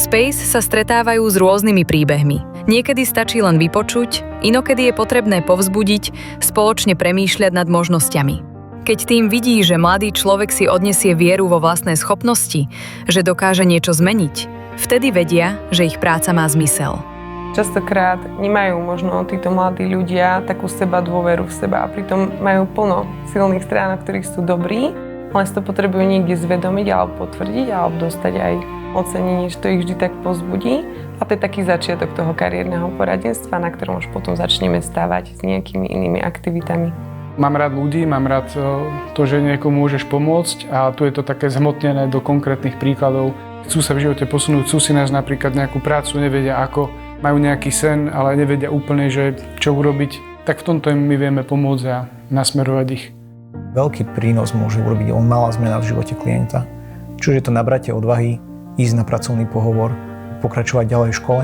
Space sa stretávajú s rôznymi príbehmi. Niekedy stačí len vypočuť, inokedy je potrebné povzbudiť, spoločne premýšľať nad možnosťami. Keď tým vidí, že mladý človek si odnesie vieru vo vlastné schopnosti, že dokáže niečo zmeniť, vtedy vedia, že ich práca má zmysel. Častokrát nemajú možno títo mladí ľudia takú seba dôveru v seba a pritom majú plno silných strán, na ktorých sú dobrí, len si to potrebujú niekde zvedomiť alebo potvrdiť alebo dostať aj ocenenie, že to ich vždy tak povzbudí. A to je taký začiatok toho kariérneho poradenstva, na ktorom už potom začneme stávať s nejakými inými aktivitami. Mám rád ľudí, mám rád to, že niekomu môžeš pomôcť a tu je to také zhmotnené do konkrétnych príkladov. Chcú sa v živote posunúť, chcú si nájsť napríklad nejakú prácu, nevedia ako, majú nejaký sen, ale nevedia úplne, že čo urobiť. Tak v tomto im my vieme pomôcť a nasmerovať ich. Veľký prínos môže urobiť len malá zmena v živote klienta. Či už je to nabratie odvahy, ísť na pracovný pohovor, pokračovať ďalej v škole,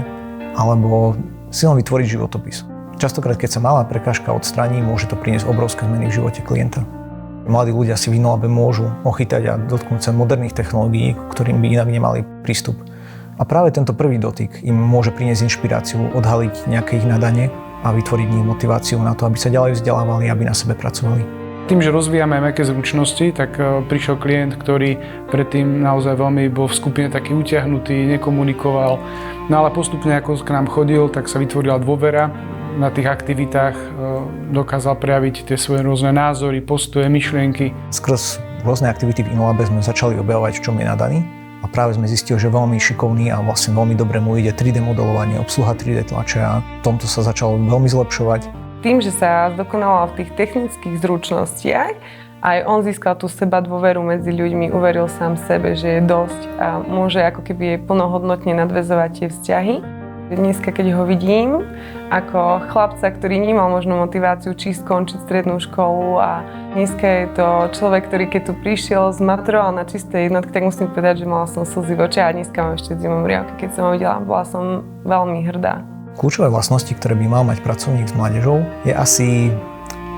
alebo si len vytvoriť životopis. Častokrát, keď sa malá prekážka odstraní, môže to priniesť obrovské zmeny v živote klienta. Mladí ľudia si v Inolabe môžu ochytať a dotknúť sa moderných technológií, ktorým by inak nemali prístup. A práve tento prvý dotyk im môže priniesť inšpiráciu, odhaliť nejaké ich nadanie a vytvoriť v nich motiváciu na to, aby sa ďalej vzdelávali, aby na sebe pracovali. Tým, že rozvíjame aj mäkké zručnosti, tak prišiel klient, ktorý predtým naozaj veľmi bol v skupine taký utiahnutý, nekomunikoval. No ale postupne, ako k nám chodil, tak sa vytvorila dôvera. Na tých aktivitách dokázal prejaviť tie svoje rôzne názory, postoje, myšlienky. Skrz rôzne aktivity v Inolabe sme začali objavovať, v čom je nadaný. A práve sme zistili, že veľmi šikovný a vlastne veľmi dobre mu ide 3D modelovanie, obsluha 3D tlače a v tomto sa začalo veľmi zlepšovať. Tým, že sa zdokonaloval v tých technických zručnostiach, aj on získal tú seba dôveru medzi ľuďmi, uveril sám sebe, že je dosť a môže ako keby plnohodnotne nadväzovať tie vzťahy. Dneska, keď ho vidím, ako chlapca, ktorý nemal možno motiváciu či skončiť strednú školu a dneska je to človek, ktorý keď tu prišiel, zmaturoval na čistej jednotke, tak musím povedať, že mala som slzy v očiach a dneska mám ešte zimomriavky. Keď som ho videla, bola som veľmi hrdá. Kľúčové vlastnosti, ktoré by mal mať pracovník s mládežou, je asi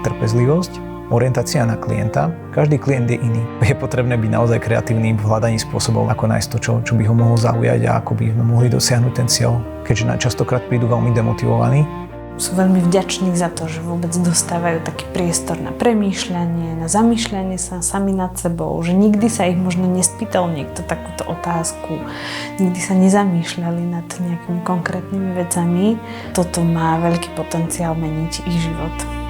trpezlivosť, orientácia na klienta. Každý klient je iný. Je potrebné byť naozaj kreatívny v hľadaní spôsobov, ako nájsť to, čo by ho mohlo zaujať a ako by sme mohli dosiahnuť ten cieľ, keďže častokrát prídu veľmi demotivovaní. Sú veľmi vďační za to, že vôbec dostávajú taký priestor na premýšľanie, na zamýšľanie sa sami nad sebou, že nikdy sa ich možno nespýtal niekto takúto otázku, nikdy sa nezamýšľali nad nejakými konkrétnymi vecami. Toto má veľký potenciál meniť ich život.